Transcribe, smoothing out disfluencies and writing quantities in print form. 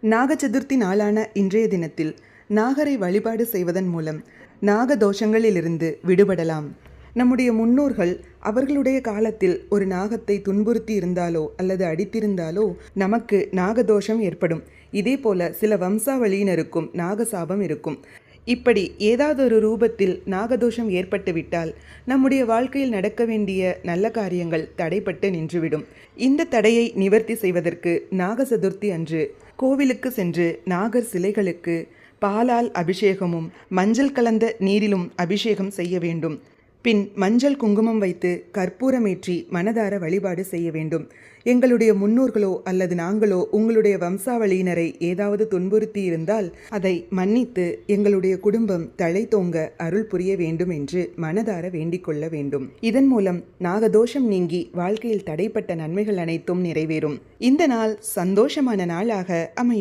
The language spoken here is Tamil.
நாக சதுர்த்தி நாளான இன்றைய தினத்தில் நாகரை வழிபாடு செய்வதன் மூலம் நாக தோஷங்களிலிருந்து விடுபடலாம். நம்முடைய முன்னோர்கள் அவர்களுடைய காலத்தில் ஒரு நாகத்தை துன்புறுத்தி இருந்தாலோ அல்லது அடித்திருந்தாலோ நமக்கு நாகதோஷம் ஏற்படும். இதே போல சில வம்சாவளியினருக்கும் நாகசாபம் இருக்கும். இப்படி ஏதாவது ஒரு ரூபத்தில் நாகதோஷம் ஏற்பட்டுவிட்டால் நம்முடைய வாழ்க்கையில் நடக்க வேண்டிய நல்ல காரியங்கள் தடைப்பட்டு நின்றுவிடும். இந்த தடையை நிவர்த்தி செய்வதற்கு நாக சதுர்த்தி அன்று கோவிலுக்கு சென்று நாகர் சிலைகளுக்கு பாலால் அபிஷேகமும் மஞ்சள் கலந்த நீரிலும் அபிஷேகம் செய்ய வேண்டும். பின் மஞ்சள் குங்குமம் வைத்து கற்பூரமேற்றி மனதார வழிபாடு செய்ய வேண்டும். எங்களுடைய முன்னோர்களோ அல்லது நாங்களோ உங்களுடைய வம்சாவளியினரை ஏதாவது துன்புறுத்தி இருந்தால் அதை மன்னித்து எங்களுடைய குடும்பம் தழைத்தோங்க அருள் புரிய வேண்டும் என்று மனதார வேண்டிக் கொள்ள வேண்டும். இதன் மூலம் நாகதோஷம் நீங்கி வாழ்க்கையில் தடைப்பட்ட நன்மைகள் அனைத்தும் நிறைவேறும். இந்த நாள் சந்தோஷமான நாளாக அமையும்.